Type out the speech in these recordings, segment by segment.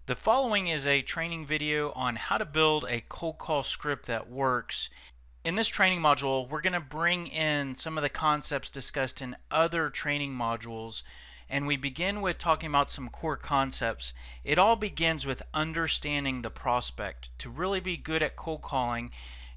The following is a training video on how to build a cold call script that works. In this training module, we're going to bring in some of the concepts discussed in other training modules, and we begin with talking about some core concepts. It all begins with understanding the prospect. To really be good at cold calling,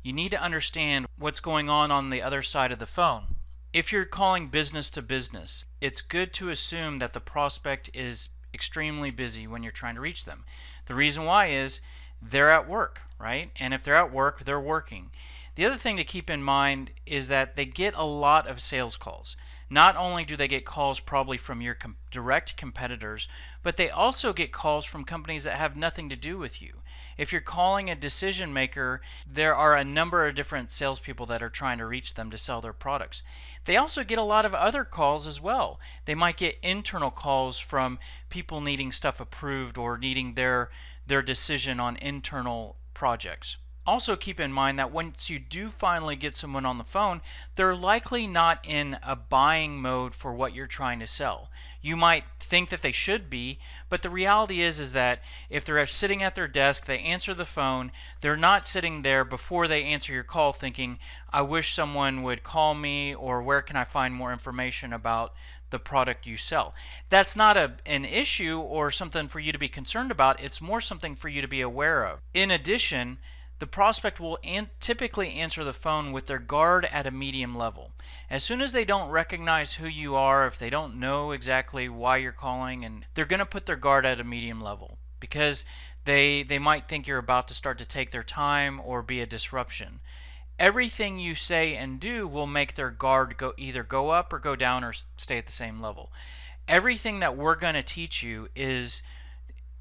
you need to understand what's going on the other side of the phone. If you're calling business to business, it's good to assume that the prospect is extremely busy when you're trying to reach them. The reason why is they're at work, right? And if they're at work, they're working. The other thing to keep in mind is that they get a lot of sales calls. Not only do they get calls probably from your direct competitors, but they also get calls from companies that have nothing to do with you. If you're calling a decision maker, there are a number of different salespeople that are trying to reach them to sell their products. They also get a lot of other calls as well. They might get internal calls from people needing stuff approved or needing their decision on internal projects. Also keep in mind that once you do finally get someone on the phone, they're likely not in a buying mode for what you're trying to sell. You might think that they should be, but the reality is that if they're sitting at their desk, they answer the phone, they're not sitting there before they answer your call thinking, I wish someone would call me, or where can I find more information about the product you sell. That's not an issue or something for you to be concerned about. It's more something for you to be aware of. In addition, the prospect will typically answer the phone with their guard at a medium level. As soon as they don't recognize who you are, if they don't know exactly why you're calling, and they're going to put their guard at a medium level because they might think you're about to start to take their time or be a disruption. Everything you say and do will make their guard either go up or go down or stay at the same level. Everything that we're going to teach you is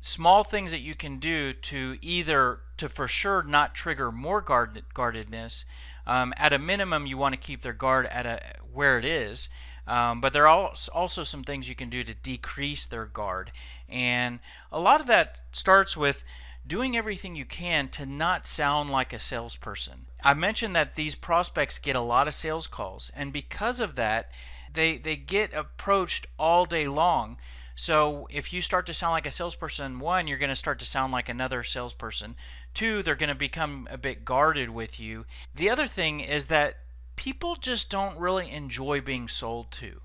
small things that you can do to either to for sure not trigger more guardedness. At a minimum, you want to keep their guard at where it is, but there are also some things you can do to decrease their guard, and a lot of that starts with doing everything you can to not sound like a salesperson. I mentioned that these prospects get a lot of sales calls, and because of that, they get approached all day long. So if you start to sound like a salesperson, one, you're going to start to sound like another salesperson. Two, they're going to become a bit guarded with you. The other thing is that people just don't really enjoy being sold to.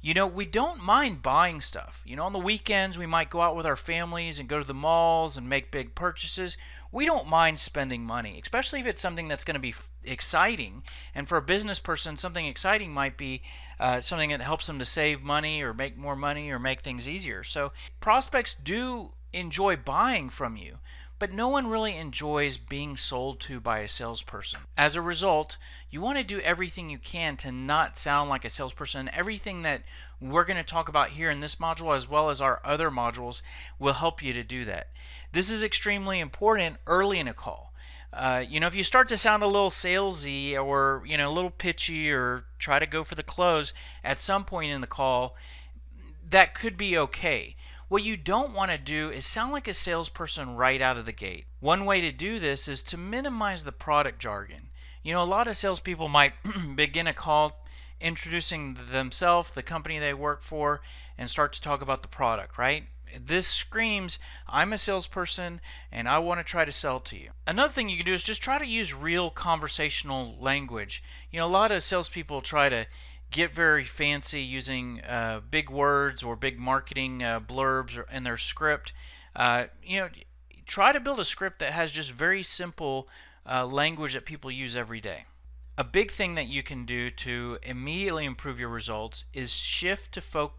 You know, we don't mind buying stuff. You know, on the weekends we might go out with our families and go to the malls and make big purchases. We don't mind spending money, especially if it's something that's going to be exciting. And for a business person, something exciting might be something that helps them to save money or make more money or make things easier. So prospects do enjoy buying from you, but no one really enjoys being sold to by a salesperson. As a result, you want to do everything you can to not sound like a salesperson. Everything that we're going to talk about here in this module, as well as our other modules, will help you to do that. This is extremely important early in a call. If you start to sound a little salesy or a little pitchy or try to go for the close at some point in the call, that could be okay. What you don't want to do is sound like a salesperson right out of the gate. One way to do this is to minimize the product jargon. A lot of salespeople might begin a call introducing themselves, the company they work for, and start to talk about the product, right? This screams, I'm a salesperson and I want to try to sell to you. Another thing you can do is just try to use real conversational language. A lot of salespeople try to get very fancy using big words or big marketing blurbs in their script. Try to build a script that has just very simple language that people use every day. A big thing that you can do to immediately improve your results is shift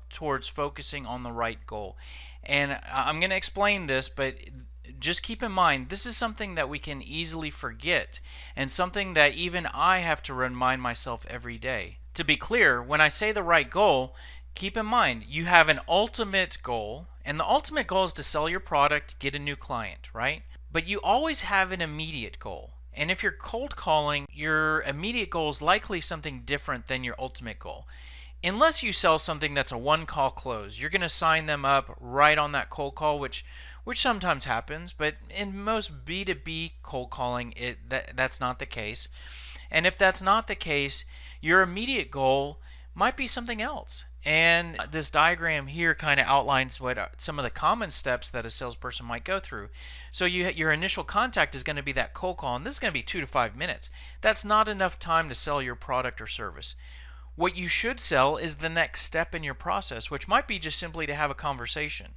towards focusing on the right goal. And I'm going to explain this, but just keep in mind, this is something that we can easily forget and something that even I have to remind myself every day. To be clear, when I say the right goal, keep in mind you have an ultimate goal, and the ultimate goal is to sell your product, get a new client, right? But you always have an immediate goal. And if you're cold calling, your immediate goal is likely something different than your ultimate goal. Unless you sell something that's a one-call close, you're going to sign them up right on that cold call, which sometimes happens, but in most B2B cold calling, that's not the case. And if that's not the case, your immediate goal might be something else. And this diagram here kind of outlines what some of the common steps that a salesperson might go through. So your initial contact is going to be that cold call, and this is going to be 2 to 5 minutes. That's not enough time to sell your product or service. What you should sell is the next step in your process, which might be just simply to have a conversation.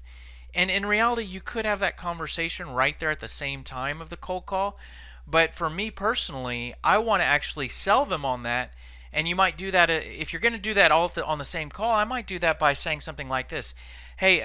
And in reality, you could have that conversation right there at the same time of the cold call. But for me personally, I want to actually sell them on that. And you might do that if you're going to do that all on the same call. I might do that by saying something like this: "Hey,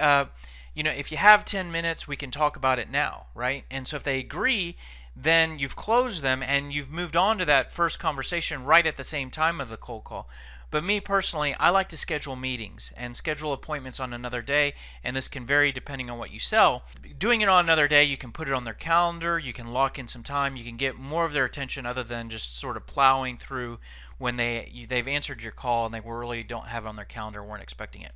if you have 10 minutes, we can talk about it now, right?" And so if they agree, then you've closed them and you've moved on to that first conversation right at the same time of the cold call. But me personally, I like to schedule meetings and schedule appointments on another day, and this can vary depending on what you sell. Doing it on another day, you can put it on their calendar, you can lock in some time, you can get more of their attention other than just sort of plowing through when they've answered your call and they really don't have it on their calendar, weren't expecting it.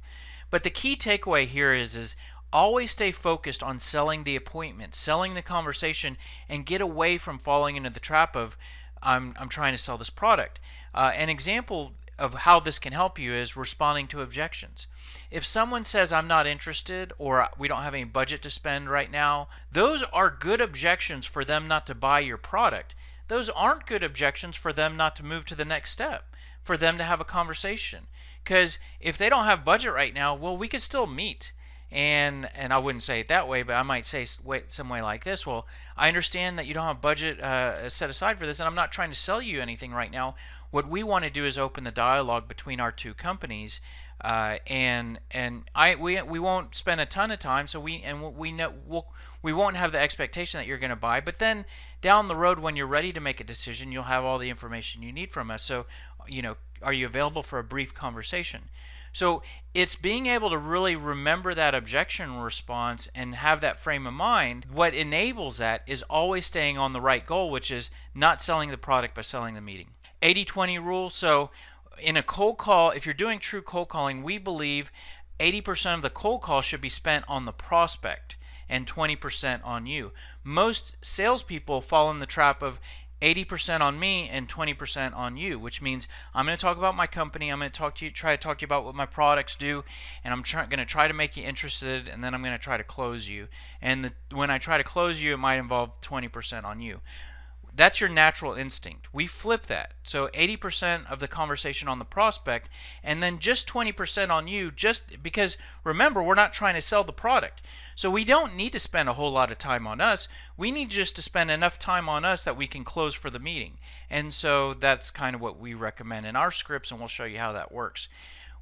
But the key takeaway here is always stay focused on selling the appointment, selling the conversation, and get away from falling into the trap of I'm trying to sell this product. An example of how this can help you is responding to objections. If someone says I'm not interested or we don't have any budget to spend right now, those are good objections for them not to buy your product. Those aren't good objections for them not to move to the next step, for them to have a conversation. Because if they don't have budget right now, well, we could still meet. And I wouldn't say it that way, but I might say some way like this: well, I understand that you don't have budget set aside for this, and I'm not trying to sell you anything right now. What we want to do is open the dialogue between our two companies, and we won't spend a ton of time, so we won't have the expectation that you're going to buy. But then down the road, when you're ready to make a decision, you'll have all the information you need from us. So, are you available for a brief conversation? So it's being able to really remember that objection response and have that frame of mind. What enables that is always staying on the right goal, which is not selling the product but selling the meeting. 80-20 rule. So in a cold call, if you're doing true cold calling, we believe 80% of the cold call should be spent on the prospect and 20% on you. Most salespeople fall in the trap of 80% on me and 20% on you, which means I'm going to talk about my company, I'm going to try to talk to you about what my products do, and I'm going to try to make you interested, and then I'm going to try to close you. And when I try to close you, it might involve 20% on you. That's your natural instinct. We flip that. So 80% of the conversation on the prospect, and then just 20% on you, just because, remember, we're not trying to sell the product. So we don't need to spend a whole lot of time on us. We need just to spend enough time on us that we can close for the meeting. And so that's kind of what we recommend in our scripts, and we'll show you how that works.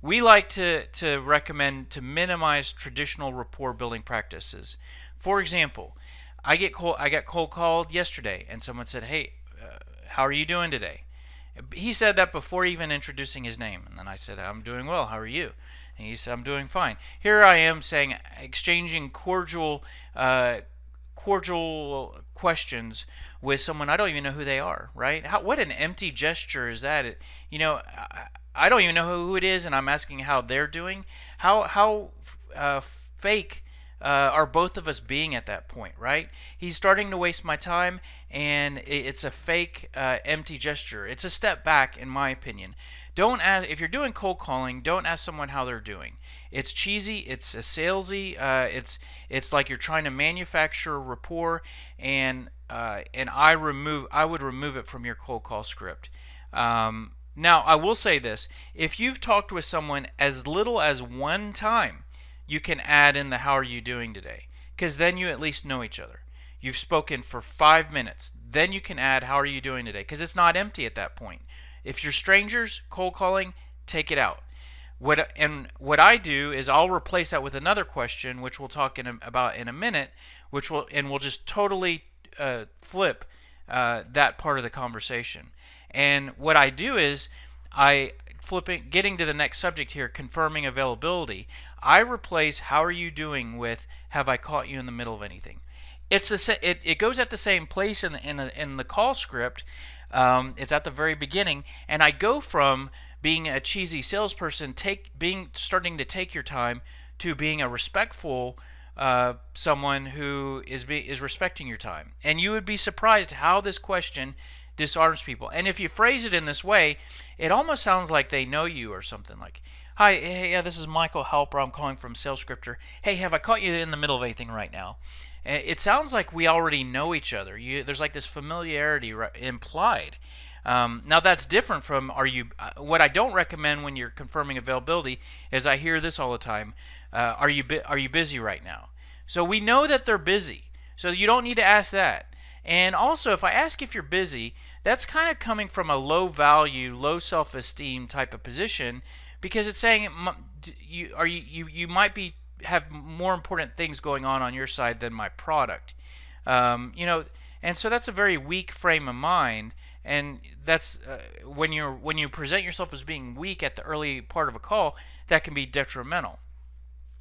We like to recommend to minimize traditional rapport building practices. For example, I got cold called yesterday, and someone said, "Hey, how are you doing today?" He said that before even introducing his name, and then I said, "I'm doing well. How are you?" And he said, "I'm doing fine." Here I am exchanging cordial questions with someone I don't even know who they are. Right? What an empty gesture is that? I don't even know who it is, and I'm asking how they're doing. How fake are both of us being at that point, right? He's starting to waste my time, and it's a fake, empty gesture. It's a step back, in my opinion. Don't ask if you're doing cold calling. Don't ask someone how they're doing. It's cheesy. It's a salesy. It's like you're trying to manufacture rapport, and I would remove it from your cold call script. Now, I will say this: if you've talked with someone as little as one time, you can add in the "how are you doing today," because then you at least know each other. You've spoken for 5 minutes, then you can add "how are you doing today," because it's not empty at that point. If you're strangers cold calling, take it out. What I do is I'll replace that with another question, which we'll talk about in a minute, we'll just totally flip that part of the conversation. And what I do is getting to the next subject here, confirming availability, I replace "how are you doing" with "have I caught you in the middle of anything." It goes at the same place in the call script. It's at the very beginning, and I go from being a cheesy salesperson, starting to take your time, to being a respectful someone who is respecting your time. And you would be surprised how this question disarms people. And if you phrase it in this way, it almost sounds like they know you or something like, Hi, hey, yeah, this is Michael Halper. I'm calling from SalesScripter. Hey, have I caught you in the middle of anything right now? It sounds like we already know each other. There's like this familiarity implied. Now that's different from are you? What I don't recommend when you're confirming availability is I hear this all the time. Are you busy right now? So we know that they're busy. So you don't need to ask that. And also, if I ask if you're busy, that's kind of coming from a low value, low self-esteem type of position because it's saying you might be have more important things going on your side than my product. You know, and so that's a very weak frame of mind. And that's when you present yourself as being weak at the early part of a call, that can be detrimental.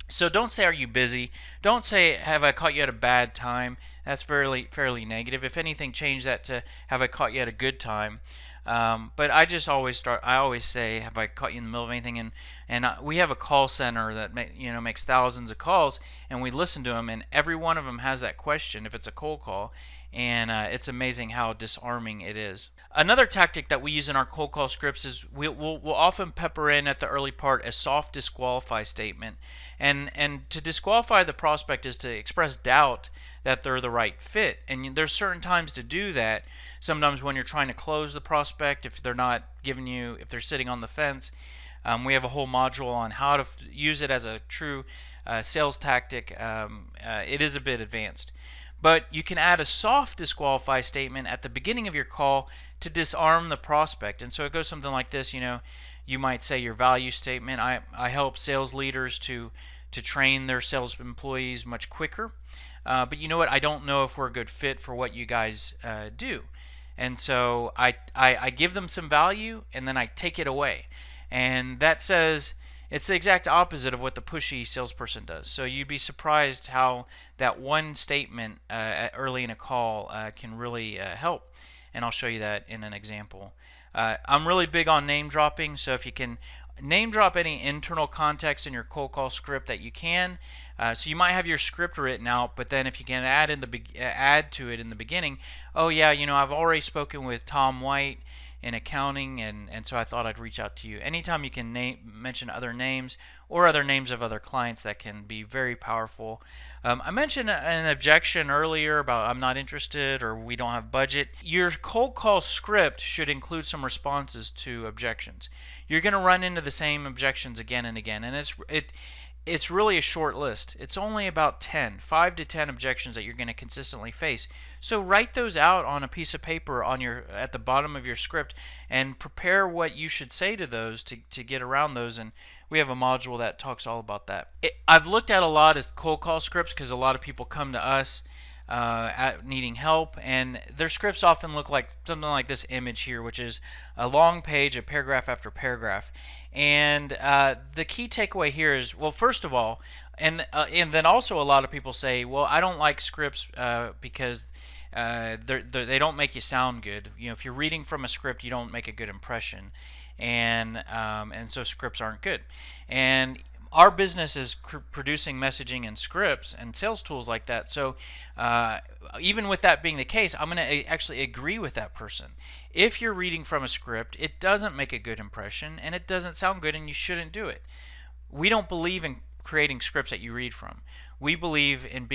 So don't say, "Are you busy?" Don't say, "Have I caught you at a bad time?" That's fairly negative. If anything, change that to, "Have I caught you at a good time?" But I just always start. I always say, "Have I caught you in the middle of anything?" And we have a call center that makes thousands of calls, and we listen to them, and every one of them has that question if it's a cold call, and it's amazing how disarming it is. Another tactic that we use in our cold call scripts is we'll often pepper in at the early part a soft disqualify statement, and to disqualify the prospect is to express doubt that they're the right fit. And there's certain times to do that. Sometimes when you're trying to close the prospect, if they're not giving you, if they're sitting on the fence, we have a whole module on how to use it as a true sales tactic. It is a bit advanced. But you can add a soft disqualify statement at the beginning of your call to disarm the prospect. And so it goes something like this, you might say your value statement. I help sales leaders to train their sales employees much quicker. But you know what? I don't know if we're a good fit for what you guys do. And so I give them some value and then I take it away. And that says it's the exact opposite of what the pushy salesperson does. So you'd be surprised how that one statement early in a call can really help. And I'll show you that in an example. I'm really big on name dropping, so if you can name drop any internal context in your cold call script that you can. So you might have your script written out, but then if you can add to it in the beginning, oh yeah, I've already spoken with Tom White in accounting, and so I thought I'd reach out to you. Anytime you can mention other names or other names of other clients, that can be very powerful. I mentioned an objection earlier about I'm not interested or we don't have budget. Your cold call script should include some responses to objections. You're going to run into the same objections again and again, and it's really a short list. It's only about 5 to 10 objections that you're going to consistently face. So write those out on a piece of paper at the bottom of your script and prepare what you should say to those to get around those. And we have a module that talks all about that. I've looked at a lot of cold call scripts because a lot of people come to us needing help, and their scripts often look like something like this image here, which is a long page, a paragraph after paragraph. And the key takeaway here is, well, first of all, and then also a lot of people say, well, I don't like scripts because they don't make you sound good. If you're reading from a script, you don't make a good impression, and so scripts aren't good. And our business is producing messaging and scripts and sales tools like that. So even with that being the case, I'm going to actually agree with that person. If you're reading from a script, it doesn't make a good impression and it doesn't sound good, and you shouldn't do it. We don't believe in creating scripts that you read from. We believe in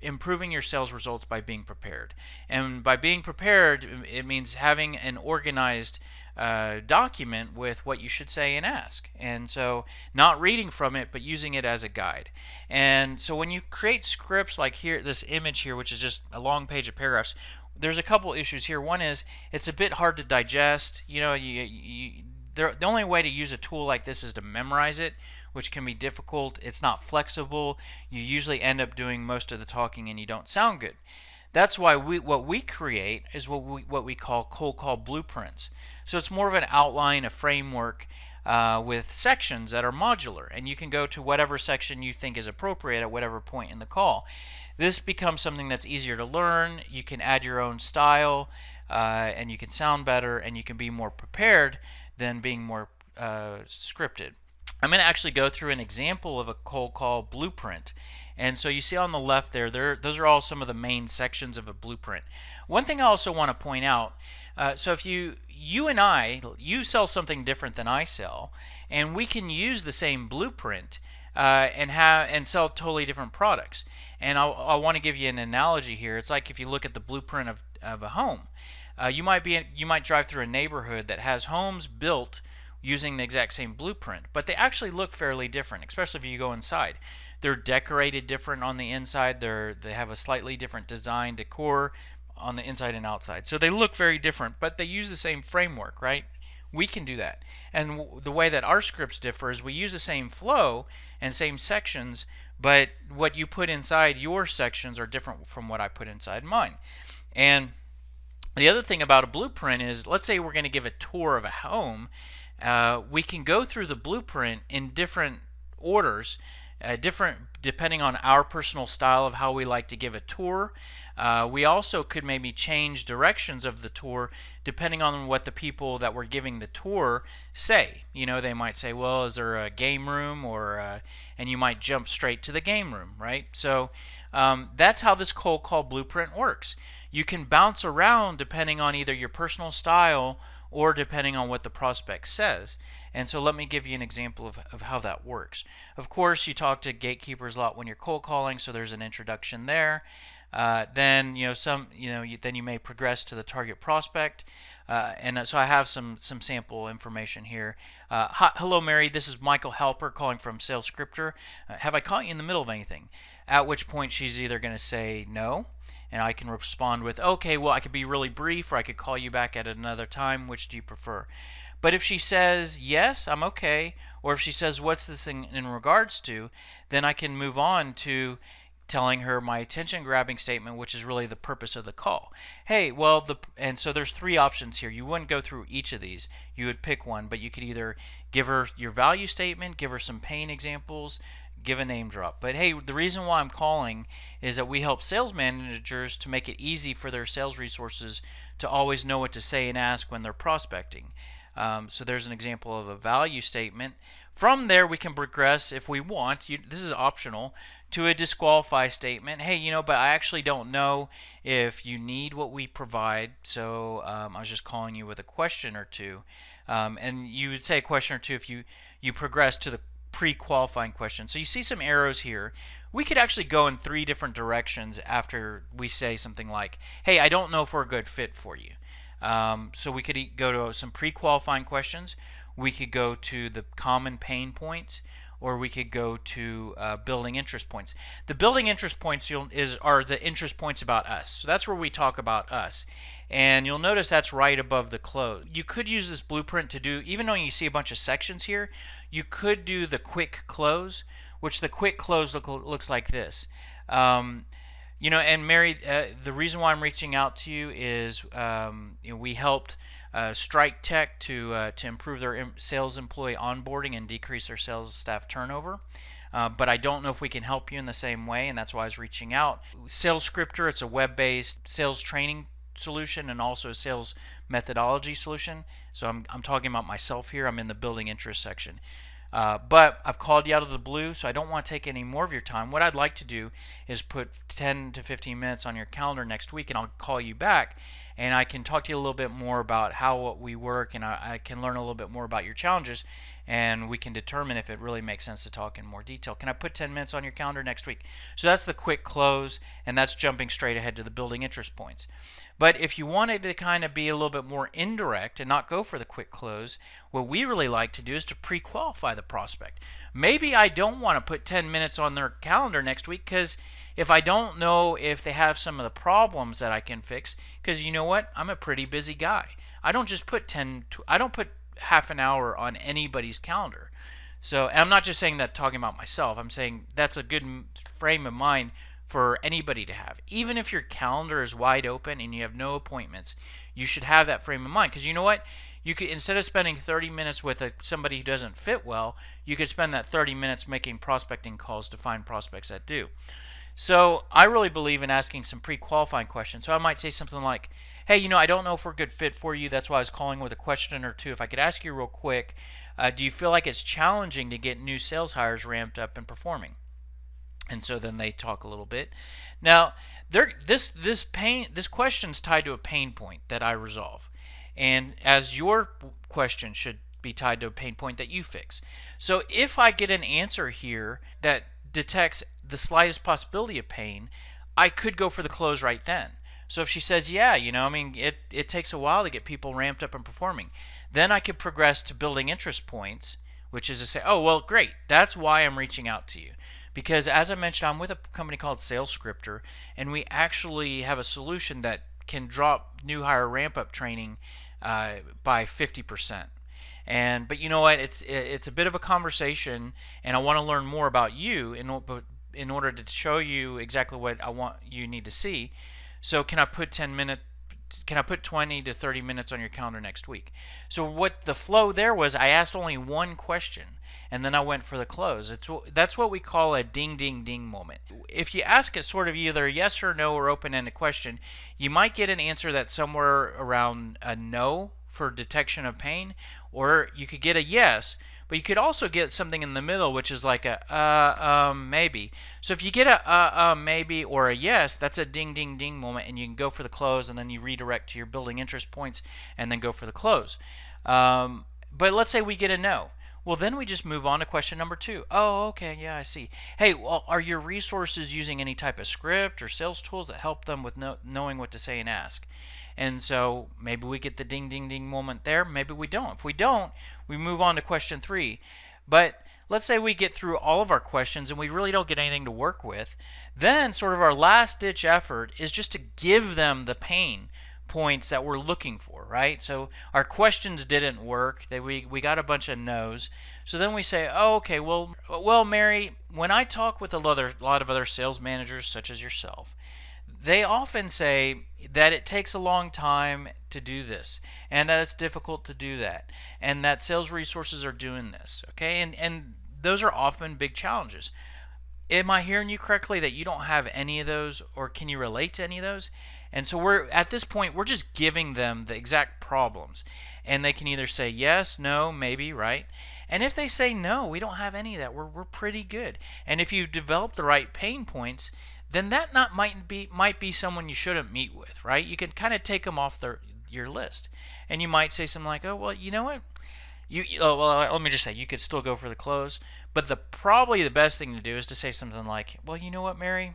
improving your sales results by being prepared. And by being prepared, it means having an organized document with what you should say and ask. And so not reading from it, but using it as a guide. And so when you create scripts like here, this image here, which is just a long page of paragraphs, there's a couple issues here. One is it's a bit hard to digest. The only way to use a tool like this is to memorize it, which can be difficult. It's not flexible. You usually end up doing most of the talking and you don't sound good. That's why what we create is what we call cold call blueprints. So it's more of an outline, a framework with sections that are modular, and you can go to whatever section you think is appropriate at whatever point in the call. This becomes something that's easier to learn. You can add your own style, and you can sound better, and you can be more prepared than being more scripted. I'm going to actually go through an example of a cold call blueprint. And so you see on the left there, those are all some of the main sections of a blueprint. One thing I also want to point out, so if you you and you sell something different than I sell, and we can use the same blueprint and sell totally different products. And I want to give you an analogy here. It's like if you look at the blueprint of a home. You might drive through a neighborhood that has homes built using the exact same blueprint, but they actually look fairly different, especially if you go inside. They're decorated different on the inside. They have a slightly different design decor on the inside and outside. So they look very different, but they use the same framework, right? We can do that. And the way that our scripts differ is we use the same flow and same sections, but what you put inside your sections are different from what I put inside mine. And the other thing about a blueprint is, let's say we're going to give a tour of a home. We can go through the blueprint in different orders, different depending on our personal style of how we like to give a tour. We also could maybe change directions of the tour depending on what the people that we're giving the tour say. You know, they might say, well, is there a game room, and you might jump straight to the game room, right? So that's how this cold call blueprint works. You can bounce around depending on either your personal style or depending on what the prospect says. And so let me give you an example of how that works. Of course, you talk to gatekeepers a lot when you're cold calling, so there's an introduction there. Then then you may progress to the target prospect, and so I have some sample information here. Hello, Mary. This is Michael Halper calling from Sales Scripter. Have I caught you in the middle of anything? At which point she's either going to say no, and I can respond with, okay, well, I could be really brief, or I could call you back at another time. Which do you prefer? But if she says yes, I'm okay, or if she says what's this thing in regards to, then I can move on to telling her my attention grabbing statement, which is really the purpose of the call. Hey, well, and so there's three options here. You wouldn't go through each of these. You would pick one, but you could either give her your value statement, give her some pain examples, give a name drop. But hey, the reason why I'm calling is that we help sales managers to make it easy for their sales resources to always know what to say and ask when they're prospecting. So there's an example of a value statement. From there, we can progress if we want. This is optional, to a disqualify statement. Hey, but I actually don't know if you need what we provide, so I was just calling you with a question or two. And you would say a question or two if you progress to the pre-qualifying question. So you see some arrows here. We could actually go in three different directions after we say something like, hey, I don't know if we're a good fit for you. So we could go to some pre-qualifying questions. We could go to the common pain points, or we could go to building interest points. The building interest points are the interest points about us. So that's where we talk about us. And you'll notice that's right above the close. You could use this blueprint to do, even though you see a bunch of sections here, you could do the quick close, which the quick close looks like this. And Mary, the reason why I'm reaching out to you is we helped Strike Tech to improve their sales employee onboarding and decrease their sales staff turnover. But I don't know if we can help you in the same way, and that's why I was reaching out. Sales Scripter, it's a web-based sales training solution and also a sales methodology solution. So I'm talking about myself here. I'm in the building interest section. But I've called you out of the blue, so I don't want to take any more of your time. What I'd like to do is put 10 to 15 minutes on your calendar next week, and I'll call you back, and I can talk to you a little bit more about how we work, and I can learn a little bit more about your challenges, and we can determine if it really makes sense to talk in more detail. Can I put 10 minutes on your calendar next week? So that's the quick close, and that's jumping straight ahead to the building interest points. But if you wanted to kind of be a little bit more indirect and not go for the quick close, what we really like to do is to pre-qualify the prospect. Maybe I don't want to put 10 minutes on their calendar next week because if I don't know if they have some of the problems that I can fix, because you know what? I'm a pretty busy guy. I don't just put I don't put half an hour on anybody's calendar. So I'm not just saying that talking about myself. I'm saying that's a good frame of mind for anybody to have. Even if your calendar is wide open and you have no appointments, you should have that frame of mind, because you know what? You could, instead of spending 30 minutes with somebody who doesn't fit well, you could spend that 30 minutes making prospecting calls to find prospects that do. So I really believe in asking some pre-qualifying questions. So I might say something like, hey, I don't know if we're a good fit for you. That's why I was calling with a question or two. If I could ask you real quick, do you feel like it's challenging to get new sales hires ramped up and performing? And so then they talk a little bit. Now, this question's tied to a pain point that I resolve. and as your question should be tied to a pain point that you fix. So if I get an answer here that detects the slightest possibility of pain, I could go for the close right then. So if she says, yeah, I mean, it takes a while to get people ramped up and performing, then I could progress to building interest points, which is to say, oh, well, great, that's why I'm reaching out to you. Because as I mentioned, I'm with a company called SalesScripter, and we actually have a solution that can drop new hire ramp up training by 50%. But you know what? It's a bit of a conversation, and I want to learn more about you in order to show you exactly what I want you need to see. So can I put 20 to 30 minutes on your calendar next week? So what the flow there was, I asked only one question, and then I went for the close. That's what we call a ding, ding, ding moment. If you ask it sort of either yes or no or open-ended question, you might get an answer that's somewhere around a no for detection of pain, or you could get a yes, but you could also get something in the middle, which is like a maybe. So if you get a maybe or a yes, that's a ding ding ding moment, and you can go for the close, and then you redirect to your building interest points, and then go for the close. But let's say we get a no. Well, then we just move on to question number 2. Oh, okay, yeah, I see. Hey, well, are your resources using any type of script or sales tools that help them with knowing what to say and ask? And so maybe we get the ding, ding, ding moment there. Maybe we don't. If we don't, we move on to question 3. But let's say we get through all of our questions and we really don't get anything to work with. Then sort of our last ditch effort is just to give them the pain points that we're looking for, right? So our questions didn't work. We got a bunch of no's. So then we say, oh, okay, well, Mary, when I talk with a lot of other sales managers such as yourself, they often say that it takes a long time to do this, and that it's difficult to do that, and that sales resources are doing this, okay? And those are often big challenges. Am I hearing you correctly that you don't have any of those, or can you relate to any of those? And so we're at this point, we're just giving them the exact problems, and they can either say yes, no, maybe, right? And if they say no, we don't have any of that, we're pretty good. And if you develop the right pain points, then that might be someone you shouldn't meet with, right? You can kind of take them off your list, and you might say something like, "Oh, well, you know what? Let me just say, you could still go for the close, but probably the best thing to do is to say something like, well, you know what, Mary?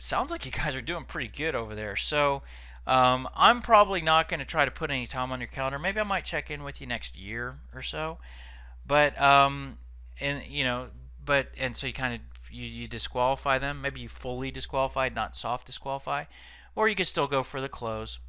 Sounds like you guys are doing pretty good over there. So I'm probably not going to try to put any time on your calendar. Maybe I might check in with you next year or so. But and so you kind of you disqualify them. Maybe you fully disqualify, not soft disqualify, or you could still go for the close.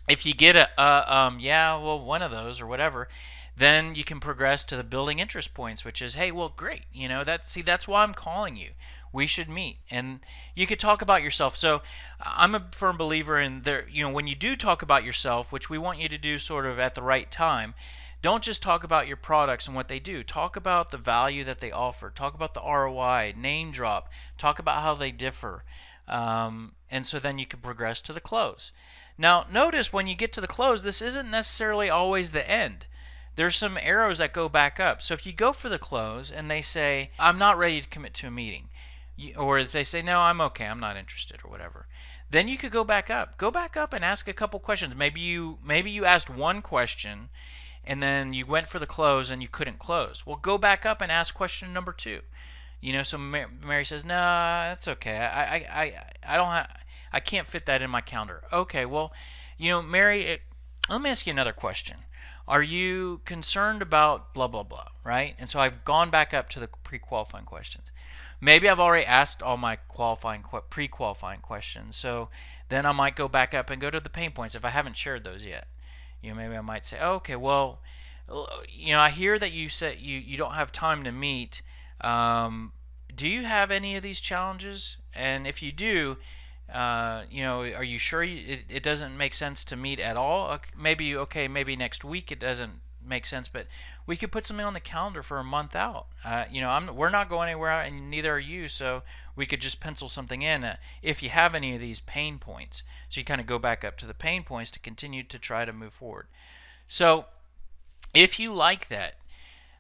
If you get one of those or whatever, then you can progress to the building interest points, which is, hey, well, great, that's why I'm calling you. We should meet, and you could talk about yourself. So I'm a firm believer in there. When you do talk about yourself, which we want you to do sort of at the right time, don't just talk about your products and what they do. Talk about the value that they offer. Talk about the ROI, name drop. Talk about how they differ. And so then you can progress to the close. Now, notice when you get to the close, this isn't necessarily always the end. There's some arrows that go back up. So if you go for the close and they say, I'm not ready to commit to a meeting, or if they say, no, I'm okay, I'm not interested, or whatever, then you could go back up. Go back up and ask a couple questions. Maybe you asked one question, and then you went for the close and you couldn't close. Well, go back up and ask question number 2. So Mary says, no, that's okay. I can't fit that in my calendar. Okay, well, Mary, let me ask you another question. Are you concerned about blah, blah, blah, right? And so I've gone back up to the pre-qualifying questions. Maybe I've already asked all my pre-qualifying questions, so then I might go back up and go to the pain points if I haven't shared those yet. Maybe I might say, oh, okay, well, I hear that you said you don't have time to meet. Do you have any of these challenges? And if you do, are you sure it doesn't make sense to meet at all? Maybe next week it doesn't make sense, but we could put something on the calendar for a month out. We're not going anywhere, and neither are you, so we could just pencil something in if you have any of these pain points. So you kind of go back up to the pain points to continue to try to move forward. So if you like that,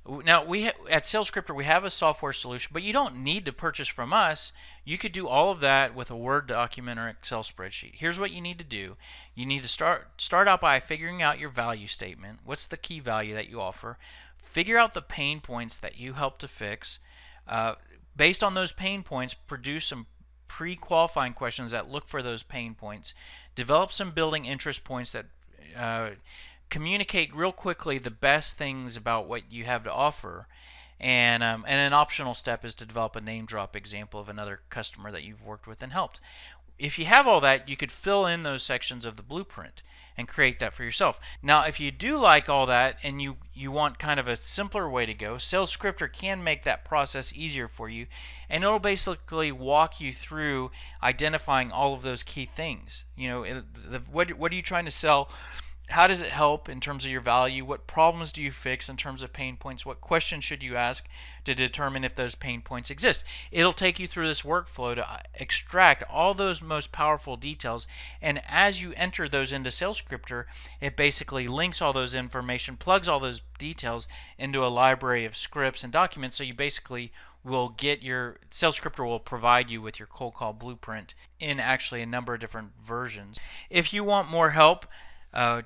Now at SalesScripter we have a software solution, but you don't need to purchase from us. You could do all of that with a Word document or Excel spreadsheet. Here's what you need to do. You need to start out by figuring out your value statement. What's the key value that you offer? Figure out the pain points that you help to fix. Based on those pain points, produce some pre-qualifying questions that look for those pain points. Develop some building interest points that communicate real quickly the best things about what you have to offer. And an optional step is to develop a name drop example of another customer that you've worked with and helped. If you have all that, you could fill in those sections of the blueprint and create that for yourself. Now, if you do like all that and you want kind of a simpler way to go, SalesScripter can make that process easier for you, and it'll basically walk you through identifying all of those key things. You know, what are you trying to sell? How does it help in terms of your value? What problems do you fix in terms of pain points? What questions should you ask to determine if those pain points exist? It'll take you through this workflow to extract all those most powerful details, and as you enter those into SalesScripter, it basically links all those information, plugs all those details into a library of scripts and documents, so you basically will get your SalesScripter will provide you with your cold call blueprint in actually a number of different versions. If you want more help,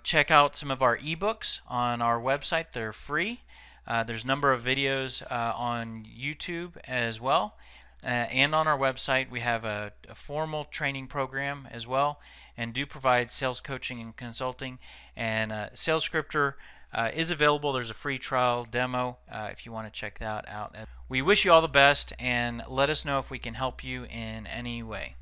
check out some of our ebooks on our website. They're free. There's a number of videos on YouTube as well. And on our website, we have a formal training program as well, and do provide sales coaching and consulting. And SalesScripter is available. There's a free trial demo if you want to check that out. We wish you all the best, and let us know if we can help you in any way.